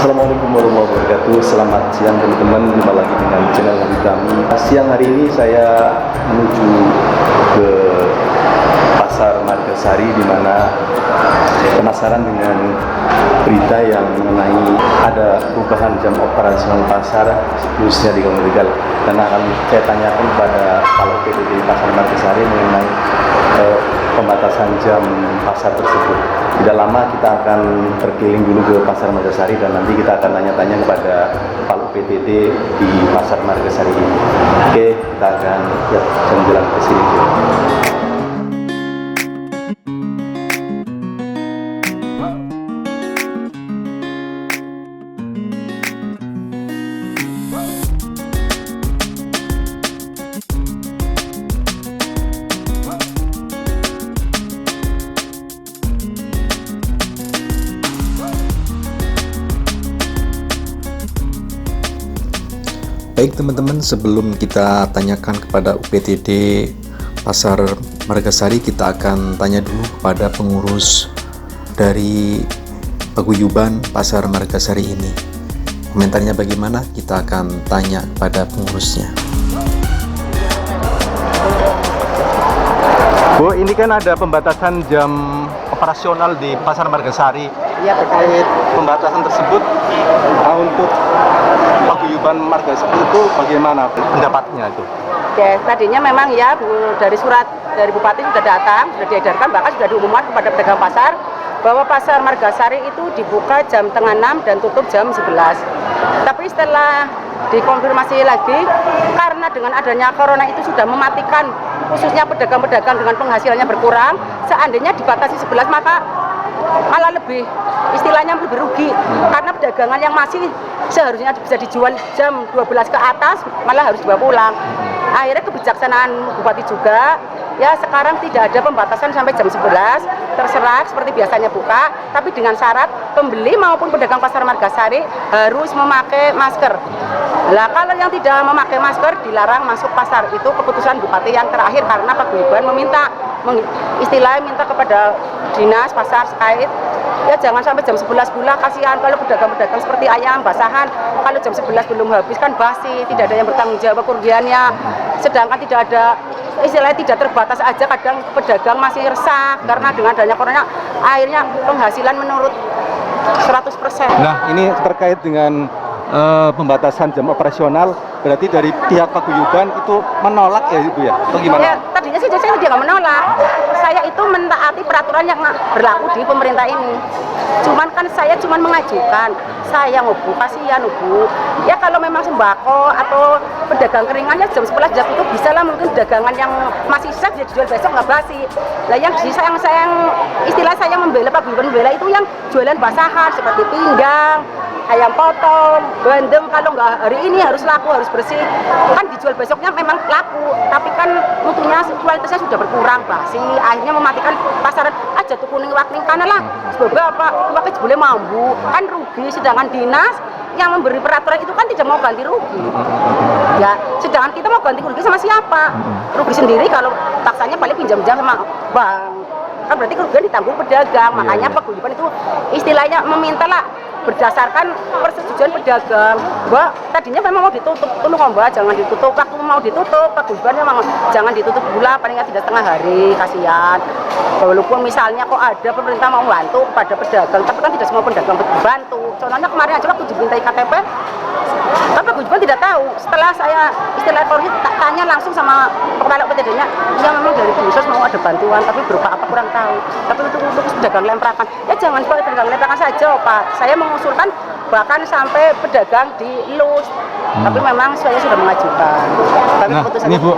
Assalamualaikum warahmatullahi wabarakatuh. Selamat siang teman-teman, jumpa lagi dengan channel kami. Siang hari ini saya menuju ke Pasar Margasari, di mana penasaran dengan berita yang mengenai ada perubahan jam operasional pasar, khususnya di Kampung Tegal. Dan akan saya tanyakan kepada Kepala UPTD Pasar Margasari mengenai pembatasan jam pasar tersebut. Tidak lama kita akan berkeliling dulu ke Pasar Margasari dan nanti kita akan tanya-tanya kepada Kepala UPTD di Pasar Margasari ini. Oke, kita akan jalan ke sini. Baik teman-teman, sebelum kita tanyakan kepada UPTD Pasar Margasari, kita akan tanya dulu kepada pengurus dari paguyuban Pasar Margasari ini. Komentarnya bagaimana? Kita akan tanya kepada pengurusnya. Bu, ini kan ada pembatasan jam operasional di Pasar Margasari. Iya, Terkait pembatasan tersebut, untuk paguyuban Margasari itu bagaimana pendapatnya itu? Ya, tadinya memang ya dari surat dari Bupati sudah datang, sudah diedarkan, bahkan sudah diumumkan kepada pedagang pasar bahwa Pasar Margasari itu dibuka jam tengah 6 dan tutup jam 11. Tapi setelah dikonfirmasi lagi, karena dengan adanya corona itu sudah mematikan khususnya pedagang-pedagang dengan penghasilannya berkurang, seandainya dibatasi 11 maka malah lebih istilahnya lebih rugi, karena perdagangan yang masih seharusnya bisa dijual jam 12 ke atas malah harus dibawa pulang. Akhirnya kebijaksanaan Bupati juga, ya sekarang tidak ada pembatasan sampai jam 11, terserah seperti biasanya buka, tapi dengan syarat pembeli maupun pedagang Pasar Margasari harus memakai masker. Lah kalau yang tidak memakai masker dilarang masuk pasar. Itu keputusan Bupati yang terakhir, karena paguyuban meminta istilahnya minta kepada dinas pasar terkait, ya jangan sampai jam 11 pula, kasihan kalau pedagang-pedagang seperti ayam basahan kalau jam 11 belum habis kan basi, tidak ada yang bertanggung jawab kerugiannya. Sedangkan tidak ada istilahnya tidak terbatas aja, kadang pedagang masih resah karena dengan adanya corona akhirnya penghasilan menurut 100%. Nah, ini terkait dengan pembatasan jam operasional, berarti dari pihak paguyuban itu menolak ya Ibu ya? Atau gimana? Ya, tadinya sih saya tidak menolak. Saya itu mentaati peraturan yang berlaku di pemerintah ini. Cuman kan saya cuma mengajukan, saya Bu, kasihan Bu. Ya kalau memang sembako atau pedagang keringannya jam 11 jam itu bisa lah, mungkin dagangan yang masih sisa dia dijual besok nggak basi. Lah yang istilah saya membela paguyuban membela itu yang jualan basahan seperti pinggang, ayam potong, bandeng, kalau nggak hari ini harus laku, harus bersih. Kan dijual besoknya memang laku, tapi kan mutunya kualitasnya sudah berkurang, basi. Akhirnya mematikan pasaran. Aja tuh kuning wakning karena lah sebab apa wakil boleh mampu kan rugi, sedangkan dinas yang memberi peraturan itu kan tidak mau ganti rugi. Ya, sedangkan kita mau ganti rugi sama siapa? Rugi sendiri kalau taksanya paling pinjam-pinjam sama bank. Kan berarti kerugian ditanggung pedagang. Makanya paguyuban itu istilahnya memintalah berdasarkan persetujuan pedagang. Mbak, tadinya memang mau ditutup, tolong Mbak jangan ditutup. Waktu mau ditutup, paguyuban memang jangan ditutup pula, paling tidak setengah hari, kasihan. Walaupun misalnya kok ada pemerintah mau bantu kepada pedagang, tapi kan tidak semua pedagang bantu. Contohnya kemarin aja waktu dimintai KTP, kan paguyuban tidak tahu. Setelah saya istilah koordinasi tak tanya langsung sama kepala UPTD-nya, ya memang dari Dinsos mau ada bantuan, tapi berupa apa kurang tahu. Tapi untuk pedagang lemprakan, ya jangan pakai pedagang lemprakan saja Pak. Saya mengusulkan bahkan sampai pedagang di lus. Tapi memang saya sudah mengajukan. Tapi Nah, ini Bu,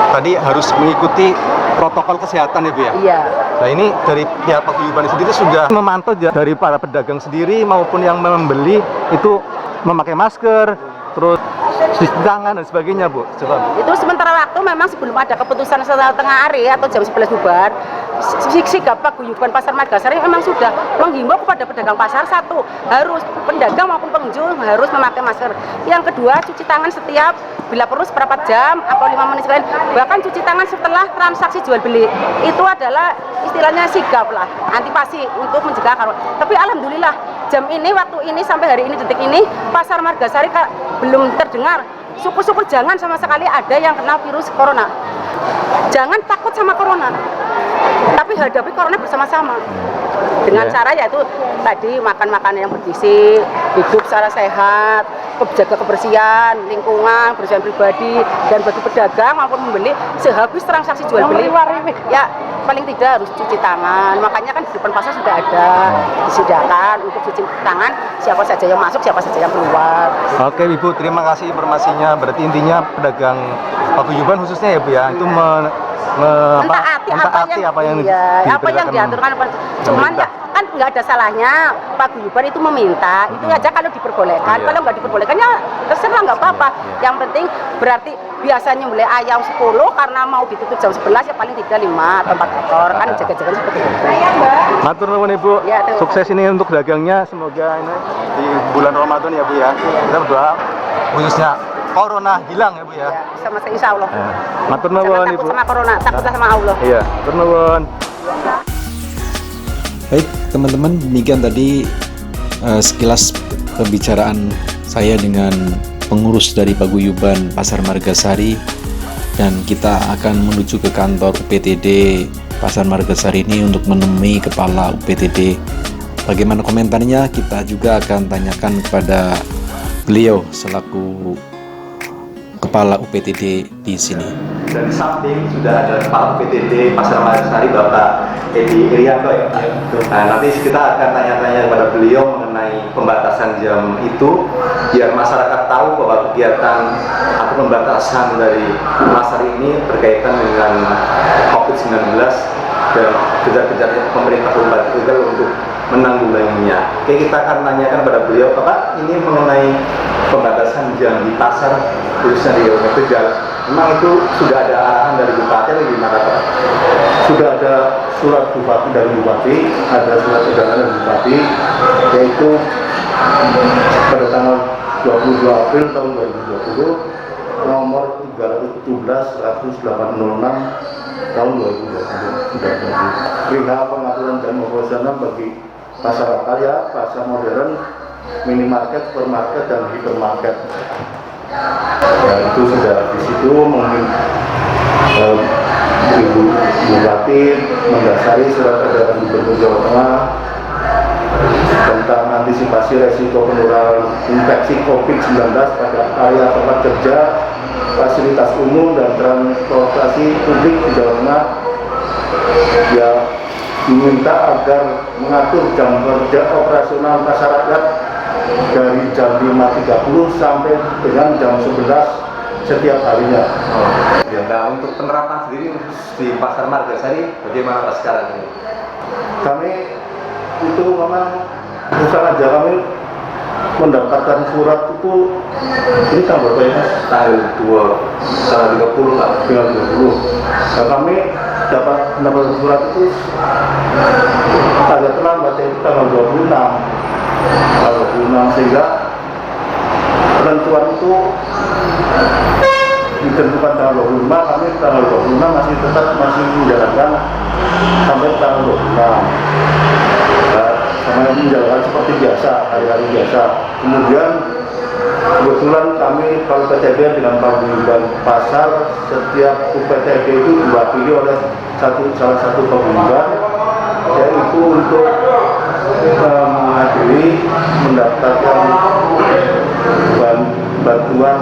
tadi harus mengikuti protokol kesehatan ya Bu ya? Iya. Nah, ini dari pihak paguyuban sendiri sudah memantau ya, dari para pedagang sendiri maupun yang membeli itu memakai masker, terus cuci tangan dan sebagainya Bu. Coba Bu. Itu sementara waktu memang sebelum ada keputusan setelah tengah hari atau jam 11 bubar, sikap paguyuban Pasar Margasari memang sudah menghimbau kepada pedagang pasar, satu, harus pedagang maupun pengunjung harus memakai masker. Yang kedua, cuci tangan setiap bila perlu seperempat jam atau 5 menit sekali. Bahkan cuci tangan setelah transaksi jual beli. Itu adalah istilahnya sigap lah, antipasi untuk mencegah corona. Tapi alhamdulillah jam ini, waktu ini, sampai hari ini, detik ini, Pasar Margasari belum terdengar syukur-syukur jangan sama sekali ada yang kena virus corona. Jangan takut sama corona, tapi hadapi corona bersama-sama dengan cara yaitu tadi makan makanan yang bergizi, hidup secara sehat, jaga kebersihan lingkungan, kebersihan pribadi, dan bagi pedagang maupun membeli sehabis transaksi jual beli ya paling tidak harus cuci tangan. Makanya kan di depan pasar sudah ada disediakan untuk cuci tangan siapa saja yang masuk, siapa saja yang keluar. Oke Ibu, terima kasih informasinya. Berarti intinya pedagang paguyuban khususnya ya Bu ya, itu mentaati apa yang diaturkan. Cuman ya kan nggak ada salahnya paguyuban itu meminta, itu aja kalau diperbolehkan. Kalau nggak diperbolehkan ya terserah, nggak apa-apa. Yang penting berarti biasanya mulai ayam 10 karena mau ditutup jam 11 ya paling tidak 5 atau 4 ekor kan jaga-jaga seperti itu. Matur nuwun Ibu. Ya, sukses ini untuk dagangnya, semoga ini di bulan Ramadan ya Bu ya. Kita berdoa khususnya corona hilang ya Bu ya. Ya, sama insya Allah. Matur nuwun Jangan Ibu. takut sama corona, takut sama Allah. Iya, matur nuwun. Baik teman-teman, demikian tadi sekilas pembicaraan saya dengan pengurus dari paguyuban Pasar Margasari, dan kita akan menuju ke kantor UPTD Pasar Margasari ini untuk menemui kepala UPTD. Bagaimana komentarnya kita juga akan tanyakan kepada beliau selaku kepala UPTD di sini. Dan di samping sudah ada Kepala UPTD Pasar Margasari Bapak Edi Irianto ya. Nah, nanti kita akan tanya-tanya kepada beliau mengenai pembatasan jam itu, biar masyarakat tahu bahwa kegiatan atau pembatasan dari pasar ini berkaitan dengan COVID-19 dan kejar-kejar pemerintah Kabupaten Tegal untuk menanggulanginya. Oke, kita akan tanyakan pada beliau, Bapak, ini mengenai pembatasan jam di pasar khususnya di Kabupaten Tegal. Memang itu sudah ada arahan dari Bupati atau gimana Pak? Sudah ada surat Bupati dari Bupati, ada surat edaran dari Bupati, yaitu pada tanggal 22 April tahun 2020 nomor 317/186 tahun 2020 perihal pengaturan jam operasional bagi pasar karya, pasar modern, minimarket, supermarket, dan hipermarket. Ya, itu sudah di situ mungkin Ibu Bupati mendasari surat edaran Gubernur Jawa Tengah tentang antisipasi resiko penularan infeksi COVID-19 pada area tempat kerja, fasilitas umum, dan transportasi publik di Jawa Tengah. Ya, diminta agar mengatur jam kerja operasional pasar rakyat dari jam 5.30 sampai dengan jam 11 setiap harinya. Ya, nah untuk penerapan sendiri di Pasar Margasari bagaimana Pak sekarang ini? Kami itu memang bukan aja kami mendapatkan surat itu, ini tanggal berapa ya? Tanggal 30 Pak. Tanggal 20. Nah, kami dapat mendapatkan surat itu agak terlambat, yaitu tanggal 26. Tanggal 26, sehingga penentuan itu ditentukan tanggal 25, kami tanggal 26 masih tetap menjalankan sampai tanggal 26. Sama menjalankan seperti biasa, hari-hari biasa. Kemudian kebetulan kami kalau PTD dengan paguyuban pasar, setiap UPTD itu diwakili oleh salah satu paguyuban, yaitu untuk menghadiri mendapatkan bantuan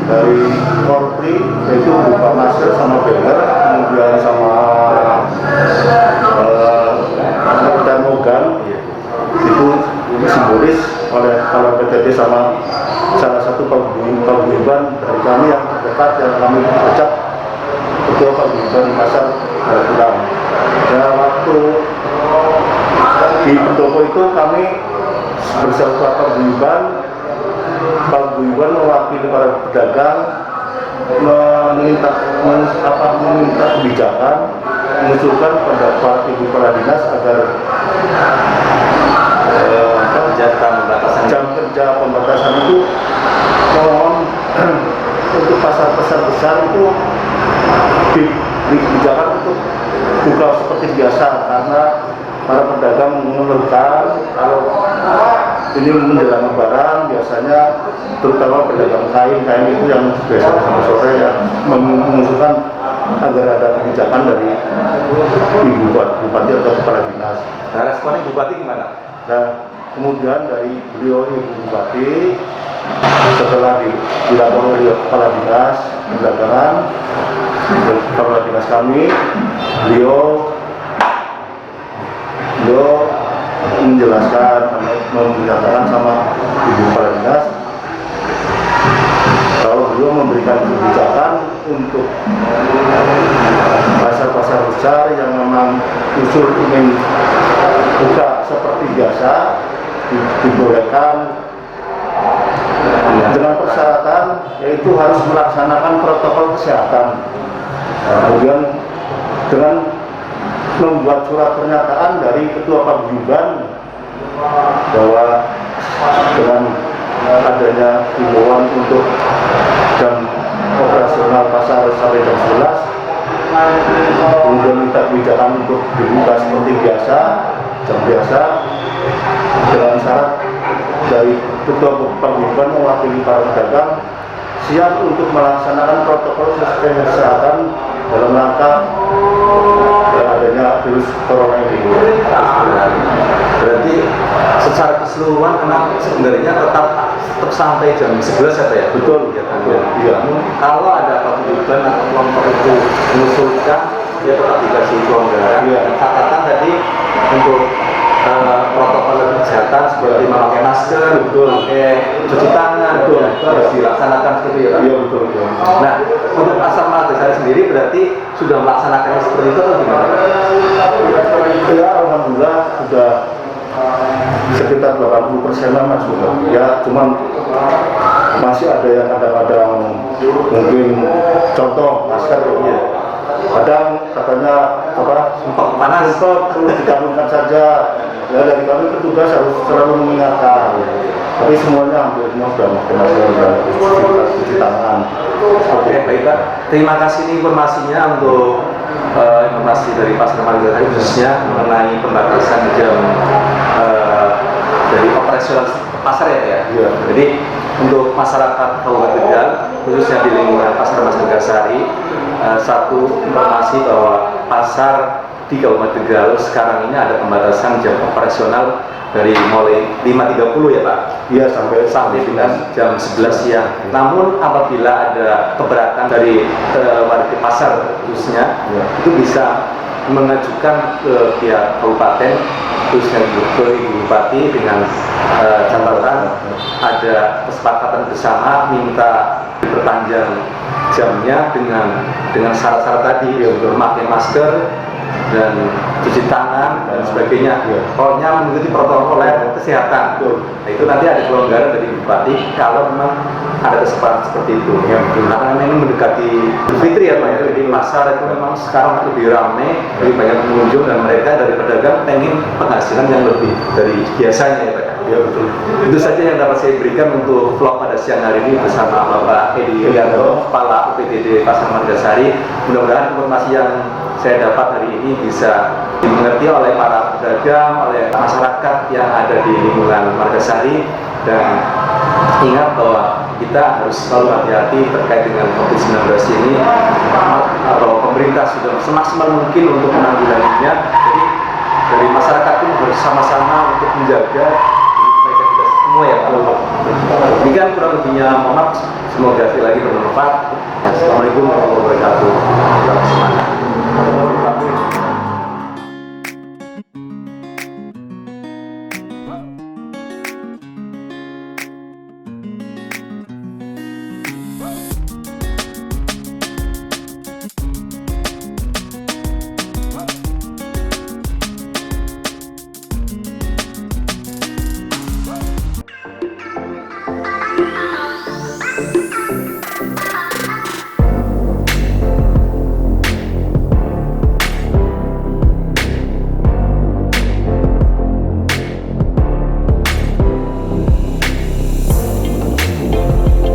dari Korpri, yaitu berupa masker sama banner, kemudian sama termogan. Itu simbolis oleh kepala PTD sama salah satu paguyuban dari kami yang terdekat, yang kami ucap ketua paguyuban pasar Garatulang. Dan waktu di pendopo itu kami bersama paguyuban mewakili para pedagang meminta kebijakan, mengusulkan pada para ibu kepala dinas agar jam kerja pembatasan itu mohon untuk pasar-pasar besar itu dibijakan untuk buka seperti biasa, karena para pedagang mengeluhkan kalau ini menjelang Lebaran biasanya terutama pedagang kain itu yang biasanya sama sore yang mengusulkan agar ada kebijakan dari Ibu Bupati atau Kepala Dinas. Nah, responnya Bupati gimana? Nah, kemudian dari beliau Ibu Bupati setelah dilaporkan oleh Kepala Dinas Perdagangan, Kepala Dinas kami, beliau menjelaskan, memberitakan sama Ibu Kepala Dinas kalau beliau memberikan kebijakan untuk pasar-pasar besar yang memang usul ingin buka seperti biasa dibolehkan dengan persyaratan yaitu harus melaksanakan protokol kesehatan. Kemudian dengan membuat surat pernyataan dari Ketua Paguyuban bahwa dengan adanya himbauan untuk jam operasional pasar sampai jam 11, kemudian minta kebijakan untuk dibuka seperti biasa, jam biasa, dengan syarat dari Ketua Paguyuban mewakili para pedagang siap untuk melaksanakan protokol kesehatan dalam rangka adanya virus corona ini. Berarti secara keseluruhan memang sebenarnya tetap sampai jam 11 ya Pak ya? Betul. Iya. Kalau ada paguyuban atau kelompok itu mengusulkan, dia tetap dikasih kelonggaran. Iya. Catatan tadi untuk protokol kesehatan seperti memakai masker, memakai cuci tangan, harus dilaksanakan seperti itu. Iya betul. Nah, untuk pasar Margasari sendiri berarti sudah melaksanakannya seperti itu atau gimana? Ya alhamdulillah sudah sekitar 80%-an mas sudah. Ya cuman masih ada yang kadang-kadang mungkin contoh masker ya. Kadang katanya Untuk panas. terus dikanunkan saja. Ya dari kami petugas harus selalu mengingatkan. Tapi semuanya hampir semua sudah pakai masker dan cuci tangan. Oke, baik Pak. Terima kasih ini informasinya untuk informasi dari Pasar Margasari khususnya mengenai pembatasan jam dari operasional pasar ya Pak ya. Iya. Jadi untuk masyarakat Kabupaten Tegal khususnya di lingkungan Pasar Margasari, satu informasi bahwa pasar di Kabupaten Tegal sekarang ini ada pembatasan jam operasional dari mulai 5.30 ya Pak? Iya sampai dengan jam 11 siang. Namun apabila ada keberatan dari warga pasar khususnya, ya, itu bisa mengajukan ke pihak kabupaten khususnya ke Ibu Bupati dengan catatan ada kesepakatan bersama minta diperpanjang jamnya dengan syarat-syarat tadi, ya, memakai masker dan cuci tangan dan sebagainya. Pokoknya mengikuti protokol kesehatan. Nah, itu nanti ada kelonggaran dari Bupati kalau memang ada kesempatan seperti itu. Karena memang ini mendekati Idul Fitri ya Pak. Jadi pasar itu memang sekarang lebih ramai, lebih banyak pengunjung dan mereka dari pedagang pengen penghasilan yang lebih dari biasanya ya Pak. Ya betul. Itu saja yang dapat saya berikan untuk vlog pada siang hari ini bersama Bapak Edi Rianto, Kepala UPTD Pasar Margasari. Mudah-mudahan informasi yang saya dapat hari ini bisa dimengerti oleh para pedagang, oleh masyarakat yang ada di lingkungan Margasari, dan ingat bahwa kita harus selalu hati-hati terkait dengan COVID-19 ini. Bahwa pemerintah sudah semaksimal mungkin untuk menanggulanginya. Jadi dari masyarakat pun harus sama-sama untuk menjaga supaya kita semua ya Pak. Demikian kurang lebihnya, mohon maaf. Semoga sekali lagi bermanfaat. Assalamualaikum warahmatullahi wabarakatuh. Selamat semangat.